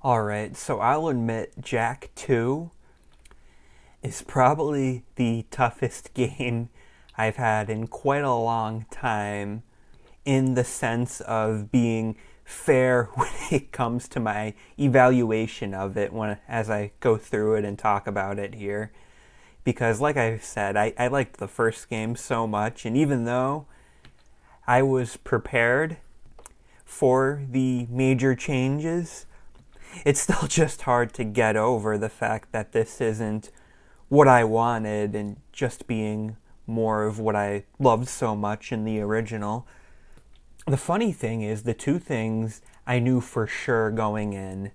Alright, so I'll admit Jack 2 is probably the toughest game I've had in quite a long time, in the sense of being fair when it comes to my evaluation of it as I go through it and talk about it here. Because like I said, I liked the first game so much, and even though I was prepared for the major changes, it's still just hard to get over the fact that this isn't what I wanted and just being more of what I loved so much in the original. The funny thing is, the two things I knew for sure going in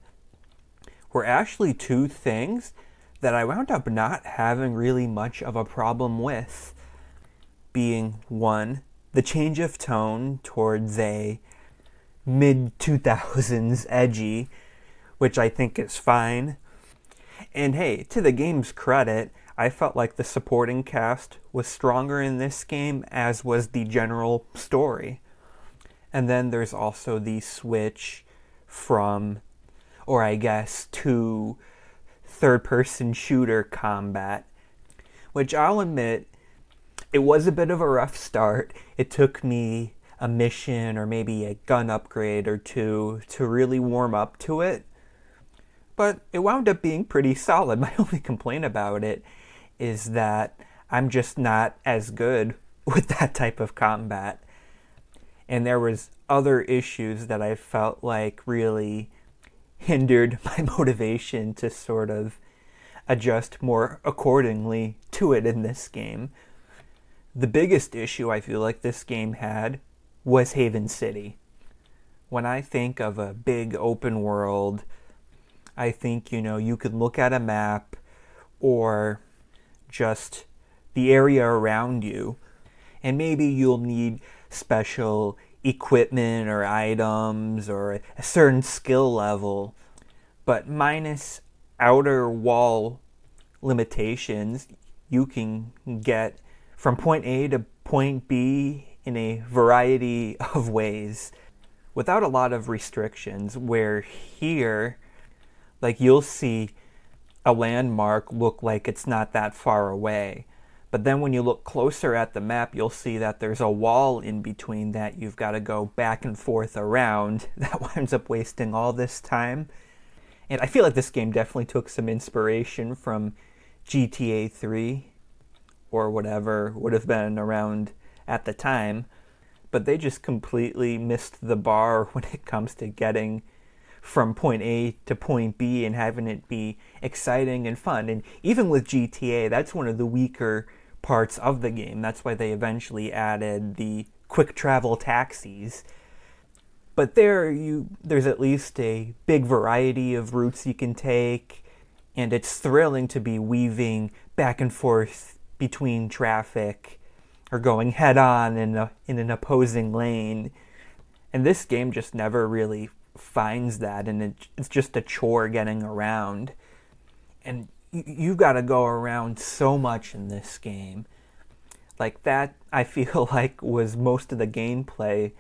were actually two things that I wound up not having really much of a problem with. Being one, the change of tone towards a mid 2000s edgy, which I think is fine. And hey, to the game's credit, I felt like the supporting cast was stronger in this game, as was the general story. And then there's also the switch from, or I guess, to third person shooter combat, which I'll admit, it was a bit of a rough start. It took me a mission or maybe a gun upgrade or two to really warm up to it. But it wound up being pretty solid. My only complaint about it is that I'm just not as good with that type of combat. And there was other issues that I felt like really hindered my motivation to sort of adjust more accordingly to it in this game. The biggest issue I feel like this game had was Haven City. When I think of a big open world, I think, you could look at a map or just the area around you, and maybe you'll need special equipment or items or a certain skill level, but minus outer wall limitations, you can get from point A to point B in a variety of ways without a lot of restrictions, where here, like, you'll see a landmark look like it's not that far away. But then when you look closer at the map, you'll see that there's a wall in between that you've got to go back and forth around. That winds up wasting all this time. And I feel like this game definitely took some inspiration from GTA 3 or whatever would have been around at the time. But they just completely missed the bar when it comes to getting from point A to point B and having it be exciting and fun. And even with GTA, that's one of the weaker parts of the game. That's why they eventually added the quick travel taxis. But there's at least a big variety of routes you can take, and it's thrilling to be weaving back and forth between traffic or going head on in an opposing lane. And this game just never really finds that, and it's just a chore getting around. And you've got to go around so much in this game. Like, that, I feel like, was most of the gameplay,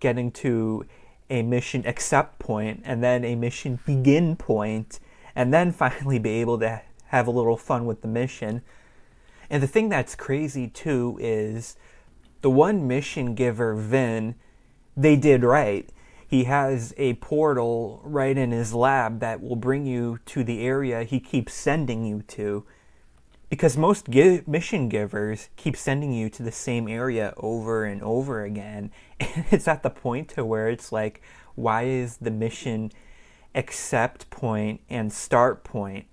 getting to a mission accept point and then a mission begin point, and then finally be able to have a little fun with the mission. And the thing that's crazy too is the one mission giver, Vin, they did right. He has a portal right in his lab that will bring you to the area he keeps sending you to. Because most mission givers keep sending you to the same area over and over again. And it's at the point to where it's like, why is the mission accept point and start point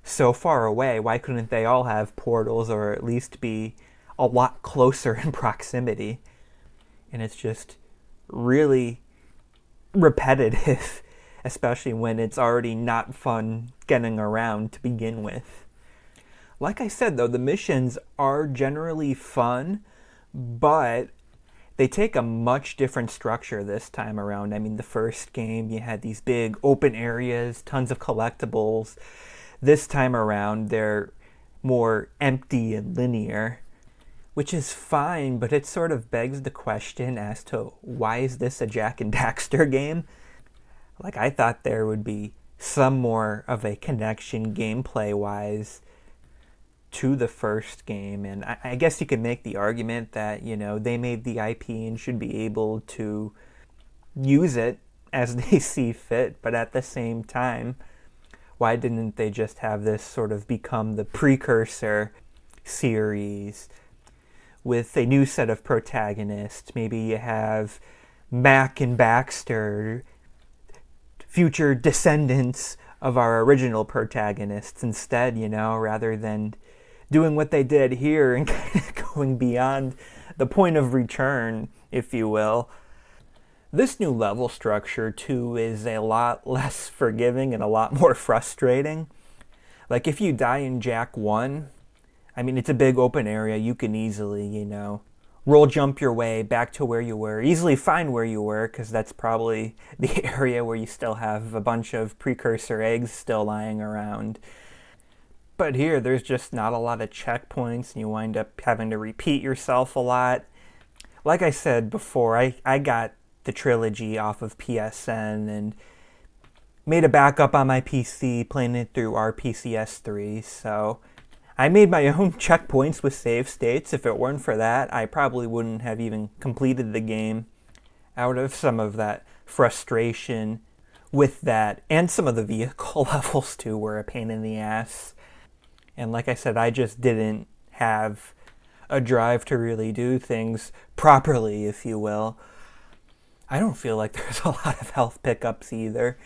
so far away? Why couldn't they all have portals, or at least be a lot closer in proximity? And it's just really repetitive, especially when it's already not fun getting around to begin with. Like I said, though, the missions are generally fun, but they take a much different structure this time around. I mean, the first game, you had these big open areas, tons of collectibles. This time around, they're more empty and linear, which is fine, but it sort of begs the question as to, why is this a Jak and Daxter game? Like, I thought there would be some more of a connection gameplay wise to the first game. And I guess you could make the argument that, they made the IP and should be able to use it as they see fit. But at the same time, why didn't they just have this sort of become the precursor series with a new set of protagonists? Maybe you have Mac and Baxter, future descendants of our original protagonists, instead, rather than doing what they did here and kind of going beyond the point of return, if you will. This new level structure, too, is a lot less forgiving and a lot more frustrating. Like, if you die in Jak 1, I mean, it's a big open area. You can easily, roll jump your way back to where you were. Easily find where you were, because that's probably the area where you still have a bunch of precursor eggs still lying around. But here, there's just not a lot of checkpoints, and you wind up having to repeat yourself a lot. Like I said before, I got the trilogy off of PSN and made a backup on my PC, playing it through RPCS3, so I made my own checkpoints with save states. If it weren't for that, I probably wouldn't have even completed the game out of some of that frustration with that. And some of the vehicle levels, too, were a pain in the ass. And like I said, I just didn't have a drive to really do things properly, if you will. I don't feel like there's a lot of health pickups either.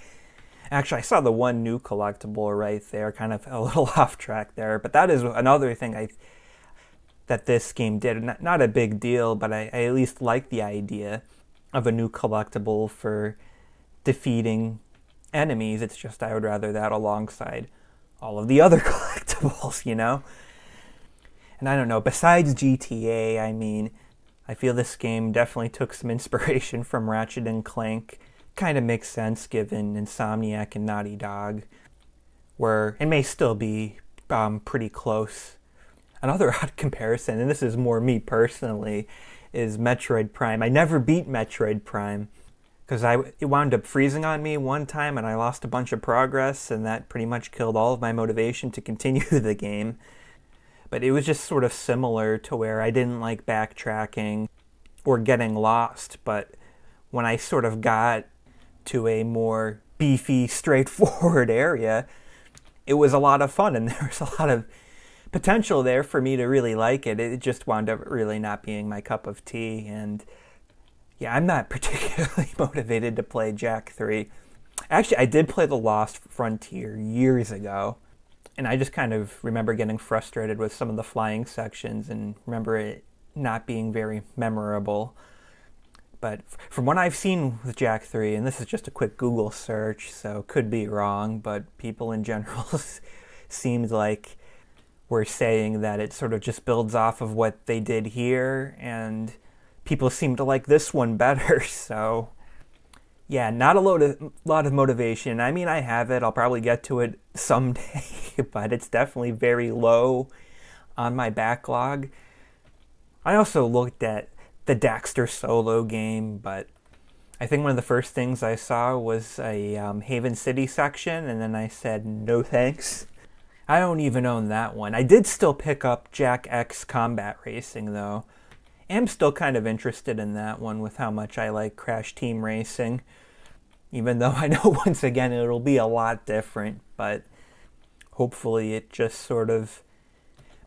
Actually, I saw the one new collectible right there, kind of a little off track there. But that is another thing that this game did. Not a big deal, but I at least like the idea of a new collectible for defeating enemies. It's just I would rather that alongside all of the other collectibles, And I don't know, besides GTA, I mean, I feel this game definitely took some inspiration from Ratchet and Clank. Kind of makes sense given Insomniac and Naughty Dog, where it may still be pretty close. Another odd comparison, and this is more me personally, is Metroid Prime. I never beat Metroid Prime because it wound up freezing on me one time and I lost a bunch of progress, and that pretty much killed all of my motivation to continue the game. But it was just sort of similar to where I didn't like backtracking or getting lost, but when I sort of got to a more beefy, straightforward area, it was a lot of fun, and there was a lot of potential there for me to really like it. It just wound up really not being my cup of tea, and yeah, I'm not particularly motivated to play Jak 3. Actually, I did play The Lost Frontier years ago, and I just kind of remember getting frustrated with some of the flying sections and remember it not being very memorable. But from what I've seen with Jak 3, and this is just a quick Google search, so could be wrong, but people in general seemed like we're saying that it sort of just builds off of what they did here, and people seem to like this one better, so yeah, not a lot of motivation. I mean, I have it. I'll probably get to it someday, but it's definitely very low on my backlog. I also looked at the Daxter solo game, but I think one of the first things I saw was a Haven City section, and then I said, no thanks. I don't even own that one. I did still pick up Jak X Combat Racing, though. I'm still kind of interested in that one with how much I like Crash Team Racing, even though I know once again it'll be a lot different, but hopefully it just sort of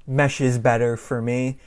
meshes better for me.